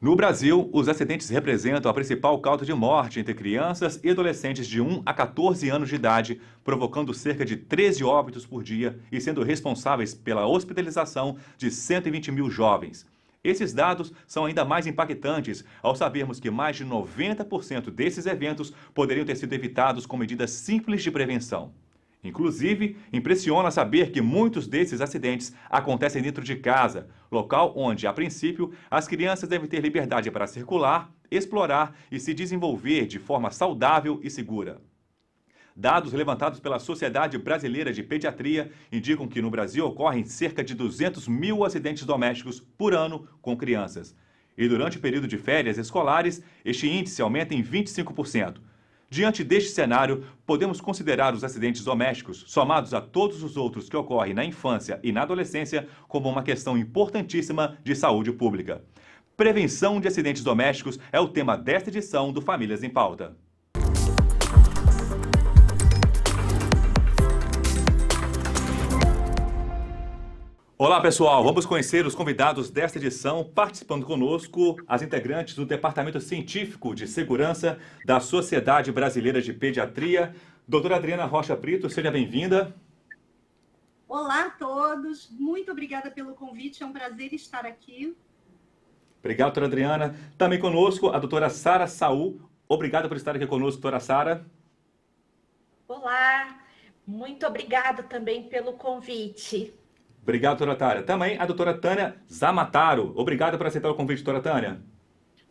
No Brasil, os acidentes representam a principal causa de morte entre crianças e adolescentes de 1 a 14 anos de idade, provocando cerca de 13 óbitos por dia e sendo responsáveis pela hospitalização de 120 mil jovens. Esses dados são ainda mais impactantes ao sabermos que mais de 90% desses eventos poderiam ter sido evitados com medidas simples de prevenção. Inclusive, impressiona saber que muitos desses acidentes acontecem dentro de casa, local onde, a princípio, as crianças devem ter liberdade para circular, explorar e se desenvolver de forma saudável e segura. Dados levantados pela Sociedade Brasileira de Pediatria indicam que no Brasil ocorrem cerca de 200 mil acidentes domésticos por ano com crianças. E durante o período de férias escolares, este índice aumenta em 25%. Diante deste cenário, podemos considerar os acidentes domésticos, somados a todos os outros que ocorrem na infância e na adolescência, como uma questão importantíssima de saúde pública. Prevenção de acidentes domésticos é o tema desta edição do Famílias em Pauta. Olá pessoal, vamos conhecer os convidados desta edição. Participando conosco, as integrantes do Departamento Científico de Segurança da Sociedade Brasileira de Pediatria. Doutora Adriana Rocha Brito, seja bem-vinda. Olá a todos, muito obrigada pelo convite, é um prazer estar aqui. Obrigado, doutora Adriana. Também conosco a doutora Sara Saul. Obrigado por estar aqui conosco, doutora Sara. Olá, muito obrigada também pelo convite. Obrigado, doutora Tânia. Também a doutora Tânia Zamataro. Obrigado por aceitar o convite, doutora Tânia.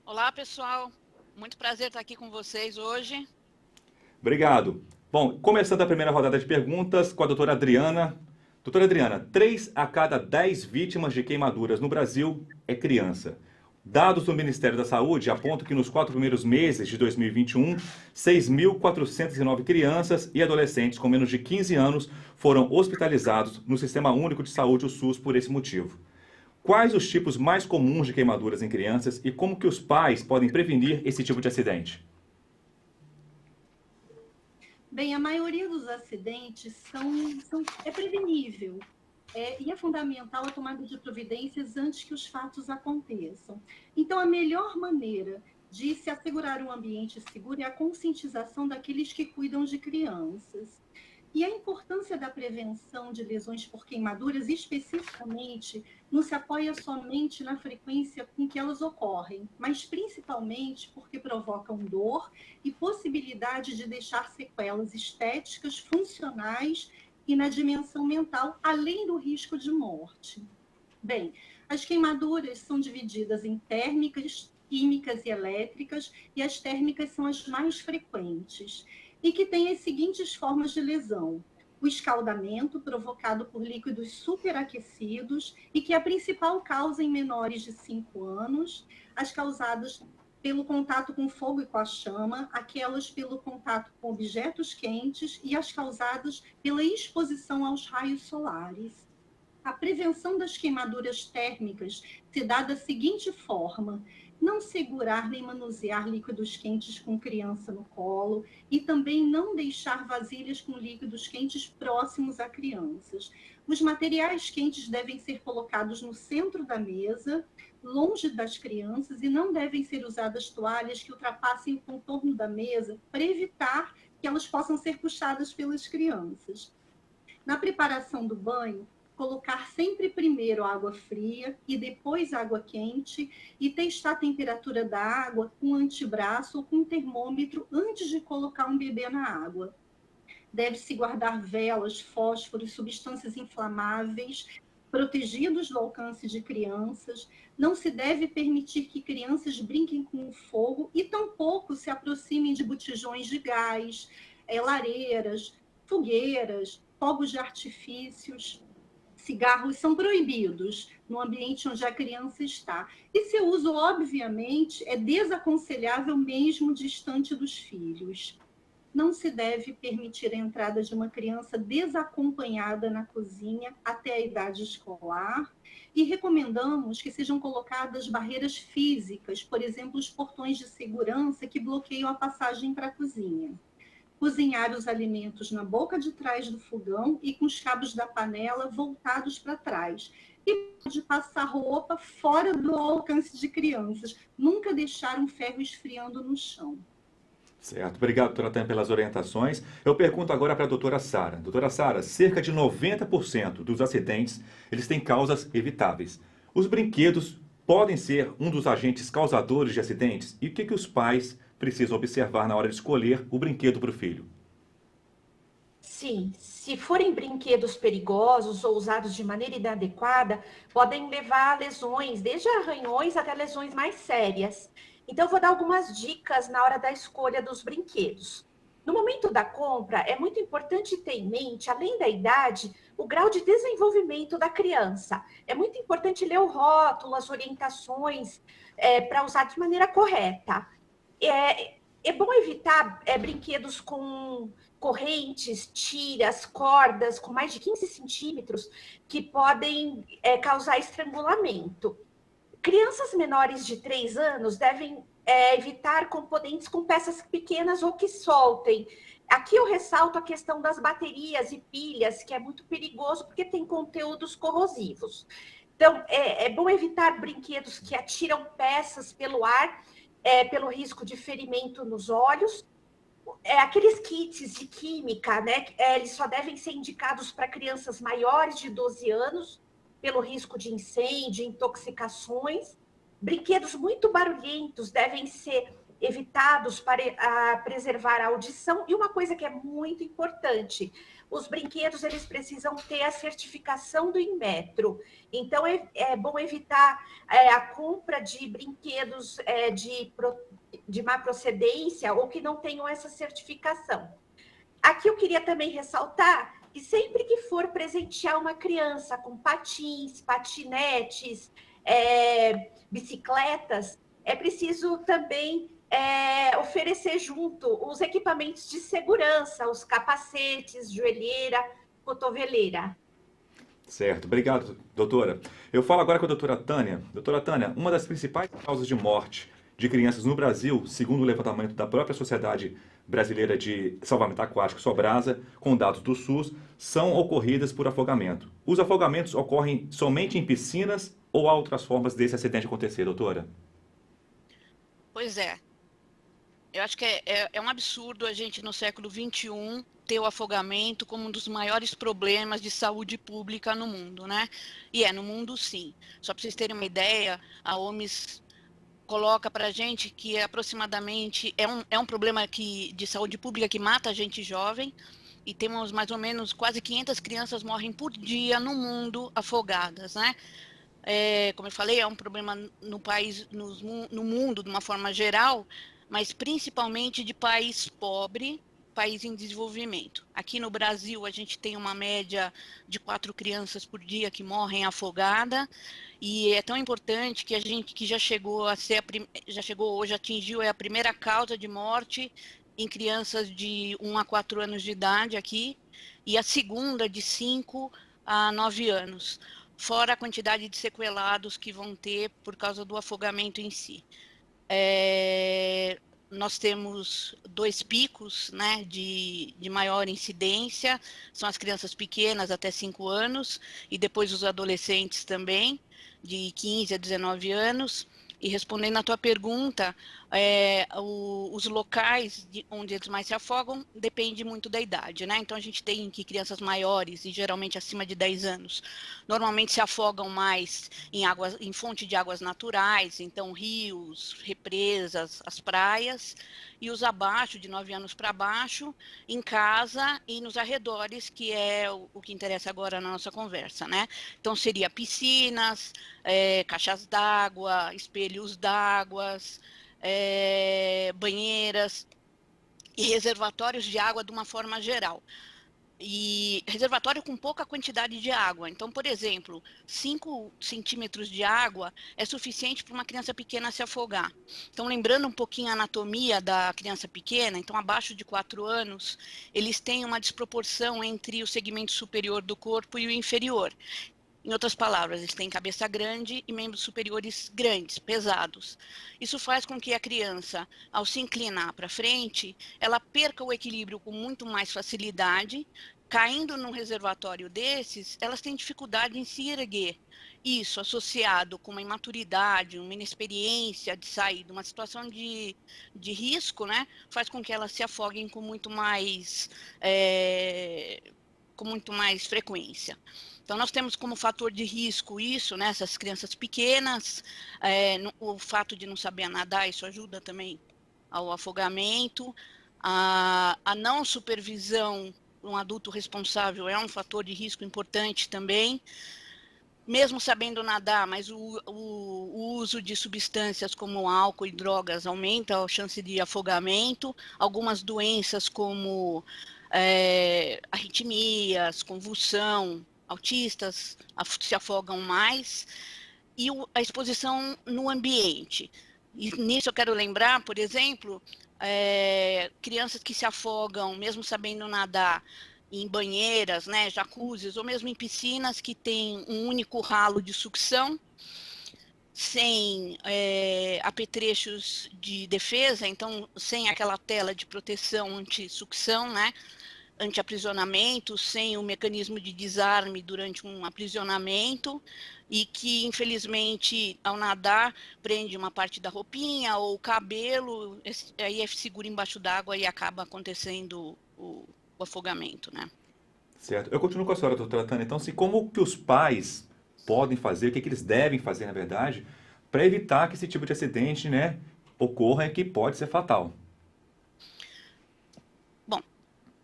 Olá, pessoal. Muito prazer estar aqui com vocês hoje. Obrigado. Bom, começando a primeira rodada de perguntas com a doutora Adriana. Doutora Adriana, 3 a cada 10 vítimas de queimaduras no Brasil é criança. Dados do Ministério da Saúde apontam que nos 4 primeiros meses de 2021, 6.409 crianças e adolescentes com menos de 15 anos foram hospitalizados no Sistema Único de Saúde, o SUS, por esse motivo. Quais os tipos mais comuns de queimaduras em crianças e como que os pais podem prevenir esse tipo de acidente? Bem, a maioria dos acidentes é prevenível. E é fundamental a tomada de providências antes que os fatos aconteçam. Então, a melhor maneira de se assegurar um ambiente seguro é a conscientização daqueles que cuidam de crianças. E a importância da prevenção de lesões por queimaduras, especificamente, não se apoia somente na frequência com que elas ocorrem, mas principalmente porque provocam dor e possibilidade de deixar sequelas estéticas, funcionais e na dimensão mental, além do risco de morte. Bem, as queimaduras são divididas em térmicas, químicas e elétricas, e as térmicas são as mais frequentes, e que têm as seguintes formas de lesão: o escaldamento provocado por líquidos superaquecidos, e que é a principal causa em menores de 5 anos, as causadas pelo contato com fogo e com a chama, aquelas pelo contato com objetos quentes e as causadas pela exposição aos raios solares. A prevenção das queimaduras térmicas se dá da seguinte forma: não segurar nem manusear líquidos quentes com criança no colo e também não deixar vasilhas com líquidos quentes próximos a crianças. Os materiais quentes devem ser colocados no centro da mesa, longe das crianças, e não devem ser usadas toalhas que ultrapassem o contorno da mesa para evitar que elas possam ser puxadas pelas crianças. Na preparação do banho, colocar sempre primeiro água fria e depois água quente e testar a temperatura da água com antebraço ou com um termômetro antes de colocar um bebê na água. Deve-se guardar velas, fósforos, substâncias inflamáveis, protegidos do alcance de crianças. Não se deve permitir que crianças brinquem com o fogo e tampouco se aproximem de botijões de gás, lareiras, fogueiras, fogos de artifícios. Cigarros são proibidos no ambiente onde a criança está. E seu uso, obviamente, é desaconselhável mesmo distante dos filhos. Não se deve permitir a entrada de uma criança desacompanhada na cozinha até a idade escolar e recomendamos que sejam colocadas barreiras físicas, por exemplo, os portões de segurança que bloqueiam a passagem para a cozinha. cozinhar os alimentos na boca de trás do fogão e com os cabos da panela voltados para trás. E de passar roupa fora do alcance de crianças. Nunca deixar um ferro esfriando no chão. Certo. Obrigado, doutora Tânia, pelas orientações. Eu pergunto agora para a doutora Sara. Doutora Sara, cerca de 90% dos acidentes, eles têm causas evitáveis. Os brinquedos podem ser um dos agentes causadores de acidentes? E o que os pais precisam observar na hora de escolher o brinquedo para o filho? Sim, se forem brinquedos perigosos ou usados de maneira inadequada, podem levar a lesões, desde arranhões até lesões mais sérias. Então, eu vou dar algumas dicas na hora da escolha dos brinquedos. No momento da compra, é muito importante ter em mente, além da idade, o grau de desenvolvimento da criança. É muito importante ler o rótulo, as orientações, para usar de maneira correta. É bom evitar brinquedos com correntes, tiras, cordas com mais de 15 centímetros que podem causar estrangulamento. Crianças menores de 3 anos devem evitar componentes com peças pequenas ou que soltem. Aqui eu ressalto a questão das baterias e pilhas, que é muito perigoso porque tem conteúdos corrosivos. Então, é bom evitar brinquedos que atiram peças pelo ar, pelo risco de ferimento nos olhos. Aqueles kits de química, né? Eles só devem ser indicados para crianças maiores de 12 anos, pelo risco de incêndio, intoxicações. Brinquedos muito barulhentos devem ser evitados para preservar a audição. E uma coisa que é muito importante, os brinquedos eles precisam ter a certificação do Inmetro. Então, é bom evitar a compra de brinquedos de má procedência ou que não tenham essa certificação. Aqui eu queria também ressaltar que sempre que for presentear uma criança com patins, patinetes, bicicletas, é preciso também oferecer junto os equipamentos de segurança, os capacetes, joelheira, cotoveleira. Certo. Obrigado, doutora. Eu falo agora com a doutora Tânia. Doutora Tânia, uma das principais causas de morte de crianças no Brasil, segundo o levantamento da própria Sociedade Brasileira de Salvamento Aquático, Sobrasa, com dados do SUS, são ocorridas por afogamento. Os afogamentos ocorrem somente em piscinas ou há outras formas desse acidente acontecer, doutora? Pois é. Eu acho que é um absurdo a gente, no século XXI, ter o afogamento como um dos maiores problemas de saúde pública no mundo, né? E no mundo sim. Só para vocês terem uma ideia, a OMS coloca para a gente que aproximadamente é um problema de saúde pública que mata a gente jovem, e temos mais ou menos quase 500 crianças morrem por dia no mundo afogadas, né? Como eu falei, é um problema no país, no mundo de uma forma geral, mas principalmente de país pobre, país em desenvolvimento. Aqui no Brasil, a gente tem uma média de 4 crianças por dia que morrem afogada, e é tão importante que a gente que já chegou a ser, já chegou hoje, atingiu a primeira causa de morte em crianças de 1 a 4 anos de idade aqui, e a segunda de 5 a 9 anos, fora a quantidade de sequelados que vão ter por causa do afogamento em si. Nós temos 2 picos, né, de maior incidência, são as crianças pequenas até 5 anos, e depois os adolescentes também, de 15 a 19 anos. E respondendo à tua pergunta, os locais onde eles mais se afogam depende muito da idade, né? Então a gente tem que crianças maiores e geralmente acima de 10 anos normalmente se afogam mais em fonte de águas naturais, então rios, represas, as praias, e os abaixo, de 9 anos para baixo, em casa e nos arredores, que é o que interessa agora na nossa conversa, né? Então seria piscinas, caixas d'água, espelhos d'água, banheiras e reservatórios de água de uma forma geral. E reservatório com pouca quantidade de água. Então, por exemplo, 5 centímetros de água é suficiente para uma criança pequena se afogar. Então, lembrando um pouquinho a anatomia da criança pequena, então abaixo de 4 anos, eles têm uma desproporção entre o segmento superior do corpo e o inferior. Em outras palavras, eles têm cabeça grande e membros superiores grandes, pesados. Isso faz com que a criança, ao se inclinar para frente, ela perca o equilíbrio com muito mais facilidade. Caindo num reservatório desses, elas têm dificuldade em se erguer. Isso, associado com uma imaturidade, uma inexperiência de sair de uma situação de risco, né, faz com que elas se afoguem com muito mais frequência. Então, nós temos como fator de risco isso, né, essas crianças pequenas, o fato de não saber nadar, isso ajuda também ao afogamento, a não supervisão, um adulto responsável é um fator de risco importante também, mesmo sabendo nadar, mas o uso de substâncias como álcool e drogas aumenta a chance de afogamento, algumas doenças como arritmias, convulsão, autistas se afogam mais, e a exposição no ambiente. E nisso eu quero lembrar, por exemplo, crianças que se afogam, mesmo sabendo nadar, em banheiras, né, jacuzzis, ou mesmo em piscinas que tem um único ralo de sucção, sem apetrechos de defesa, então sem aquela tela de proteção anti-sucção, né, anti-aprisionamento, sem o mecanismo de desarme durante um aprisionamento, e que, infelizmente, ao nadar, prende uma parte da roupinha ou o cabelo, aí segura embaixo d'água e acaba acontecendo o afogamento, né? Certo. Eu continuo com a senhora, doutora Tânia. Então, assim, como que os pais podem fazer, o que eles devem fazer, na verdade, para evitar que esse tipo de acidente, né, ocorra e que pode ser fatal? Bom,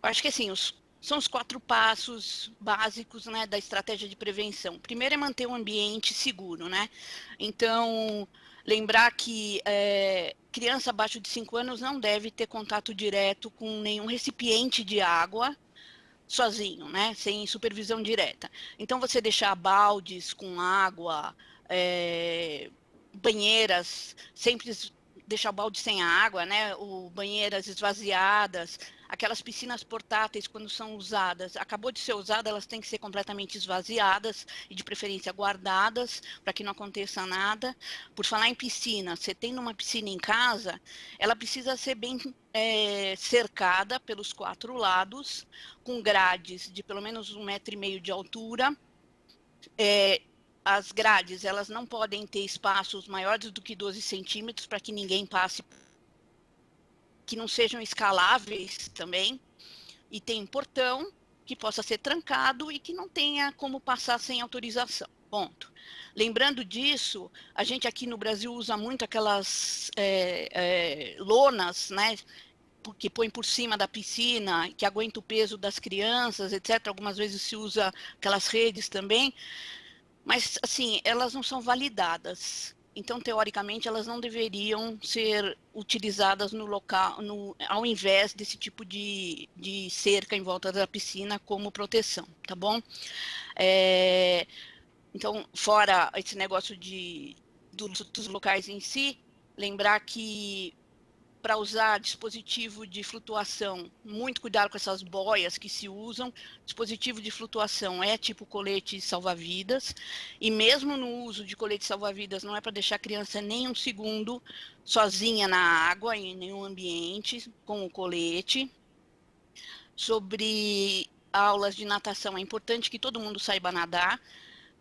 acho que assim, são os 4 passos básicos, né, da estratégia de prevenção. Primeiro é manter o ambiente seguro, né? Então, lembrar que criança abaixo de 5 anos não deve ter contato direto com nenhum recipiente de água sozinho, né? Sem supervisão direta. Então, você deixar baldes com água, banheiras, sempre deixar o balde sem água, né? Banheiras esvaziadas, aquelas piscinas portáteis, quando são usadas, acabou de ser usada, elas têm que ser completamente esvaziadas e, de preferência, guardadas, para que não aconteça nada. Por falar em piscina, você tendo uma piscina em casa, ela precisa ser bem cercada pelos 4 lados, com grades de pelo menos 1,5 m de altura. As grades, elas não podem ter espaços maiores do que 12 centímetros para que ninguém passe, que não sejam escaláveis também, e tem um portão que possa ser trancado e que não tenha como passar sem autorização. Ponto. Lembrando disso, a gente aqui no Brasil usa muito aquelas lonas, né, que põe por cima da piscina, que aguenta o peso das crianças, etc. Algumas vezes se usa aquelas redes também, mas, assim, elas não são validadas. Então, teoricamente, elas não deveriam ser utilizadas no local, ao invés desse tipo de cerca em volta da piscina como proteção, tá bom? Então, fora esse negócio dos locais em si, lembrar que para usar dispositivo de flutuação, muito cuidado com essas boias que se usam. Dispositivo de flutuação é tipo colete salva-vidas, e mesmo no uso de colete salva-vidas não é para deixar a criança nem um segundo sozinha na água, em nenhum ambiente, com o colete. Sobre aulas de natação, é importante que todo mundo saiba nadar,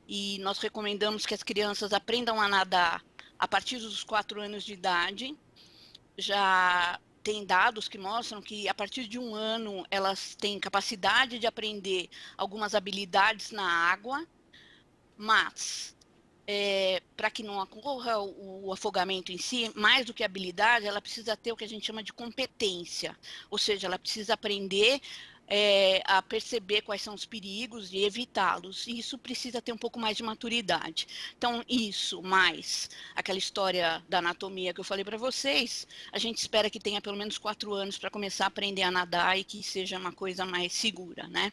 e nós recomendamos que as crianças aprendam a nadar a partir dos 4 anos de idade. Já tem dados que mostram que a partir de 1 ano elas têm capacidade de aprender algumas habilidades na água, mas para que não ocorra o afogamento em si, mais do que habilidade, ela precisa ter o que a gente chama de competência, ou seja, ela precisa aprender a perceber quais são os perigos e evitá-los, e isso precisa ter um pouco mais de maturidade. Então, isso, mais aquela história da anatomia que eu falei para vocês, a gente espera que tenha pelo menos 4 anos para começar a aprender a nadar e que seja uma coisa mais segura, né?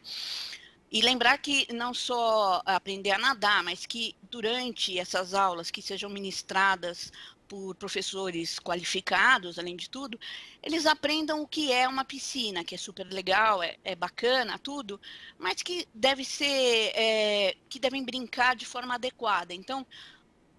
E lembrar que não só aprender a nadar, mas que durante essas aulas que sejam ministradas por professores qualificados, além de tudo, eles aprendam o que é uma piscina, que é super legal, é bacana, tudo, mas que deve ser que devem brincar de forma adequada. Então,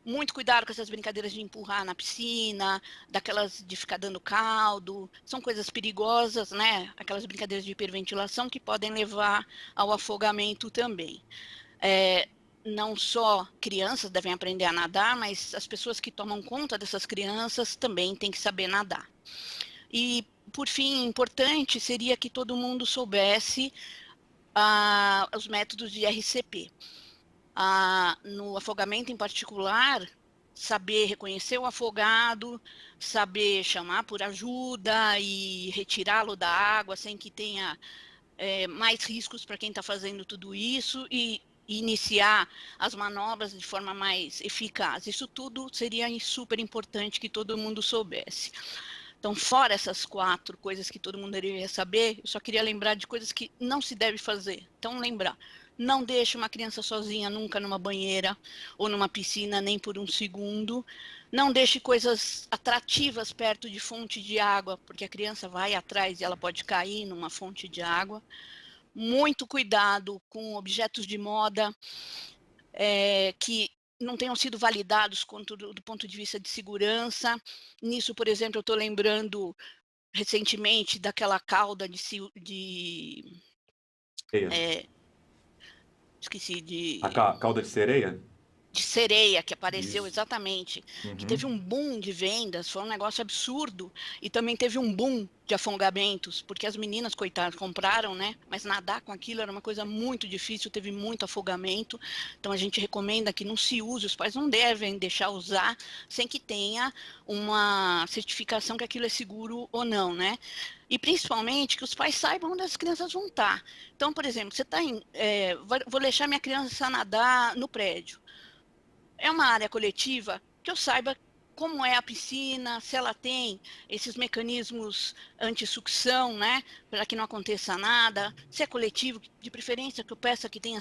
muito cuidado com essas brincadeiras de empurrar na piscina, daquelas de ficar dando caldo, são coisas perigosas, né? Aquelas brincadeiras de hiperventilação que podem levar ao afogamento também. Não só crianças devem aprender a nadar, mas as pessoas que tomam conta dessas crianças também têm que saber nadar. E, por fim, importante seria que todo mundo soubesse os métodos de RCP. No afogamento em particular, saber reconhecer o afogado, saber chamar por ajuda e retirá-lo da água sem que tenha mais riscos para quem está fazendo tudo isso e iniciar as manobras de forma mais eficaz. Isso tudo seria super importante que todo mundo soubesse. Então, fora essas 4 coisas que todo mundo deveria saber, eu só queria lembrar de coisas que não se deve fazer. Então, lembrar, não deixe uma criança sozinha nunca numa banheira ou numa piscina, nem por um segundo. Não deixe coisas atrativas perto de fonte de água, porque a criança vai atrás e ela pode cair numa fonte de água. Muito cuidado com objetos de moda que não tenham sido validados do ponto de vista de segurança. Nisso, por exemplo, eu estou lembrando recentemente daquela cauda esqueci A cauda de sereia? de sereia que apareceu Isso. exatamente, que Uhum. teve um boom de vendas, foi um negócio absurdo, e também teve um boom de afogamentos, porque as meninas, coitadas, compraram, né? Mas nadar com aquilo era uma coisa muito difícil, teve muito afogamento, então a gente recomenda que não se use, os pais não devem deixar usar sem que tenha uma certificação que aquilo é seguro ou não, né? E principalmente que os pais saibam onde as crianças vão estar. Então, por exemplo, você está vou deixar minha criança nadar no prédio. É uma área coletiva que eu saiba como é a piscina, se ela tem esses mecanismos anti-sucção, né, para que não aconteça nada, se é coletivo, de preferência que eu peça que tenha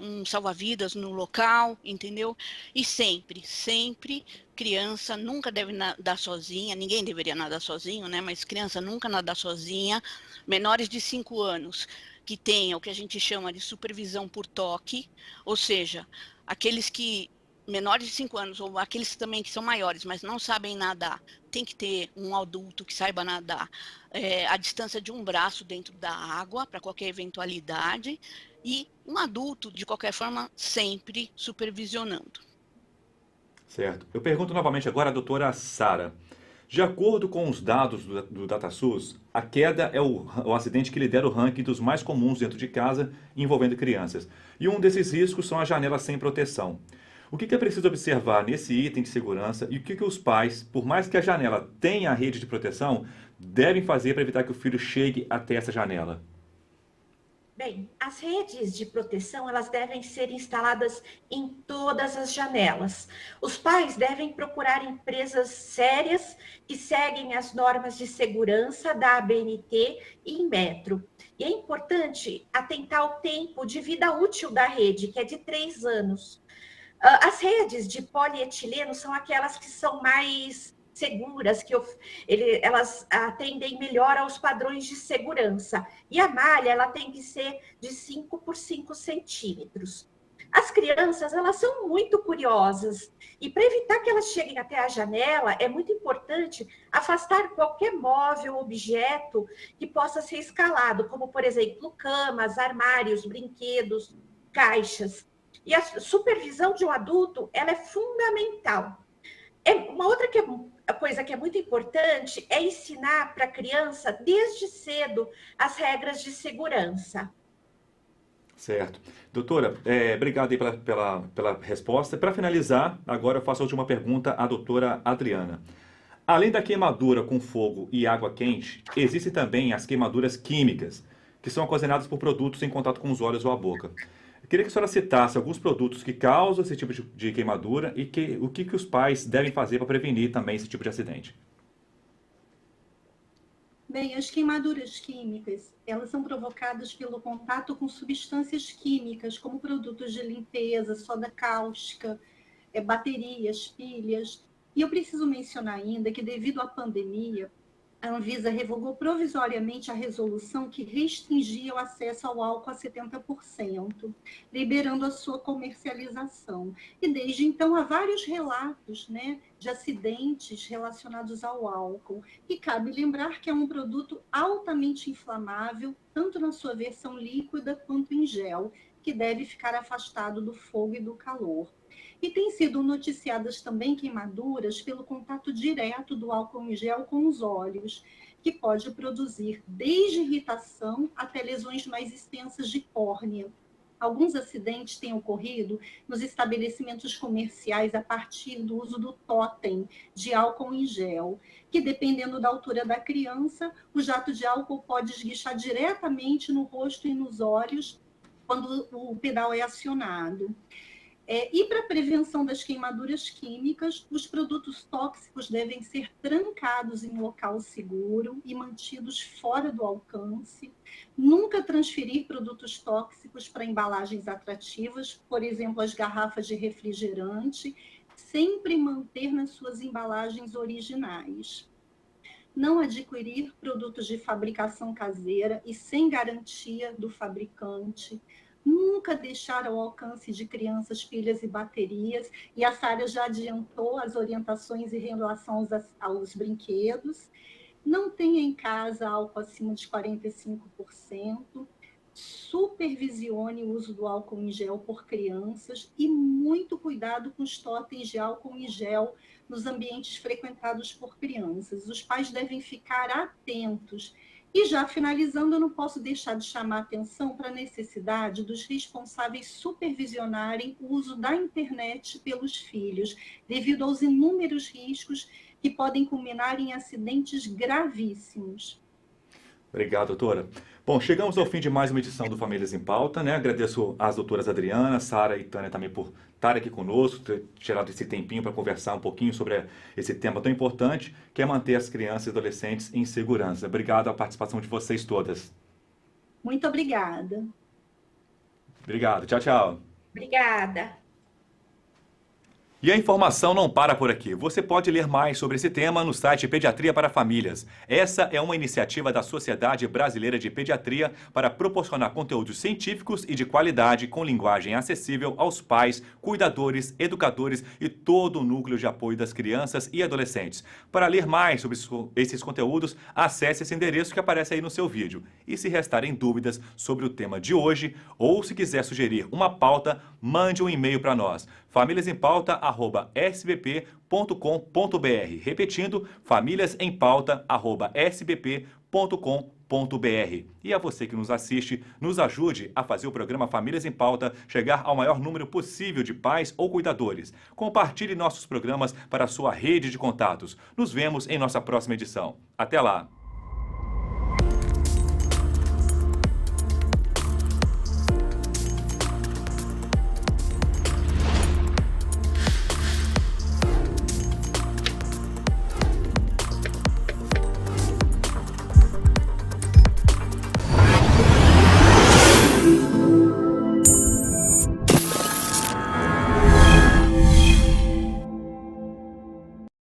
um salva-vidas no local, entendeu? E sempre, criança nunca deve nadar sozinha, ninguém deveria nadar sozinho, né, mas criança nunca nadar sozinha, menores de 5 anos, que tenha o que a gente chama de supervisão por toque, ou seja, aqueles que menores de 5 anos, ou aqueles também que são maiores, mas não sabem nadar, tem que ter um adulto que saiba nadar a distância de um braço dentro da água, para qualquer eventualidade, e um adulto, de qualquer forma, sempre supervisionando. Certo. Eu pergunto novamente agora à doutora Sara. De acordo com os dados do DataSUS, a queda é o acidente que lidera o ranking dos mais comuns dentro de casa envolvendo crianças. E um desses riscos são as janelas sem proteção. O que é preciso observar nesse item de segurança e o que os pais, por mais que a janela tenha a rede de proteção, devem fazer para evitar que o filho chegue até essa janela? Bem, as redes de proteção, elas devem ser instaladas em todas as janelas. Os pais devem procurar empresas sérias que seguem as normas de segurança da ABNT e Inmetro. E é importante atentar ao tempo de vida útil da rede, que é de 3 anos. As redes de polietileno são aquelas que são mais seguras, elas atendem melhor aos padrões de segurança. E a malha, ela tem que ser de 5 por 5 centímetros. As crianças, elas são muito curiosas. E para evitar que elas cheguem até a janela, é muito importante afastar qualquer móvel, objeto que possa ser escalado, como, por exemplo, camas, armários, brinquedos, caixas. E a supervisão de um adulto, ela é fundamental. Uma outra coisa que é muito importante é ensinar para a criança, desde cedo, as regras de segurança. Certo. Doutora, obrigado aí pela resposta. Para finalizar, agora eu faço a última pergunta à doutora Adriana. Além da queimadura com fogo e água quente, existem também as queimaduras químicas, que são ocasionadas por produtos em contato com os olhos ou a boca. Eu queria que a senhora citasse alguns produtos que causam esse tipo de queimadura e o que os pais devem fazer para prevenir também esse tipo de acidente. Bem, as queimaduras químicas, elas são provocadas pelo contato com substâncias químicas, como produtos de limpeza, soda cáustica, baterias, pilhas. E eu preciso mencionar ainda que, devido à pandemia, a Anvisa revogou provisoriamente a resolução que restringia o acesso ao álcool a 70%, liberando a sua comercialização. E desde então há vários relatos, né, de acidentes relacionados ao álcool. E cabe lembrar que é um produto altamente inflamável, tanto na sua versão líquida quanto em gel, que deve ficar afastado do fogo e do calor. E têm sido noticiadas também queimaduras pelo contato direto do álcool em gel com os olhos, que pode produzir desde irritação até lesões mais extensas de córnea. Alguns acidentes têm ocorrido nos estabelecimentos comerciais a partir do uso do tótem de álcool em gel, que, dependendo da altura da criança, o jato de álcool pode esguichar diretamente no rosto e nos olhos quando o pedal é acionado. E para a prevenção das queimaduras químicas, os produtos tóxicos devem ser trancados em local seguro e mantidos fora do alcance. Nunca transferir produtos tóxicos para embalagens atrativas, por exemplo, as garrafas de refrigerante, sempre manter nas suas embalagens originais. Não adquirir produtos de fabricação caseira e sem garantia do fabricante. Nunca deixar ao alcance de crianças pilhas e baterias, e a Sara já adiantou as orientações em relação aos brinquedos. Não tenha em casa álcool acima de 45%, supervisione o uso do álcool em gel por crianças e muito cuidado com os totens de álcool em gel nos ambientes frequentados por crianças. Os pais devem ficar atentos. E já finalizando, eu não posso deixar de chamar a atenção para a necessidade dos responsáveis supervisionarem o uso da internet pelos filhos, devido aos inúmeros riscos que podem culminar em acidentes gravíssimos. Obrigado, doutora. Bom, chegamos ao fim de mais uma edição do Famílias em Pauta, né? Agradeço às doutoras Adriana, Sara e Tânia também por estarem aqui conosco, ter tirado esse tempinho para conversar um pouquinho sobre esse tema tão importante, que é manter as crianças e adolescentes em segurança. Obrigado à participação de vocês todas. Muito obrigada. Obrigado. Tchau, tchau. Obrigada. E a informação não para por aqui. Você pode ler mais sobre esse tema no site Pediatria para Famílias. Essa é uma iniciativa da Sociedade Brasileira de Pediatria para proporcionar conteúdos científicos e de qualidade com linguagem acessível aos pais, cuidadores, educadores e todo o núcleo de apoio das crianças e adolescentes. Para ler mais sobre esses conteúdos, acesse esse endereço que aparece aí no seu vídeo. E se restarem dúvidas sobre o tema de hoje ou se quiser sugerir uma pauta, mande um e-mail para nós. famíliasempauta@sbp.com.br. Repetindo, famíliasempauta@sbp.com.br. E a você que nos assiste, nos ajude a fazer o programa Famílias em Pauta chegar ao maior número possível de pais ou cuidadores. Compartilhe nossos programas para a sua rede de contatos. Nos vemos em nossa próxima edição. Até lá!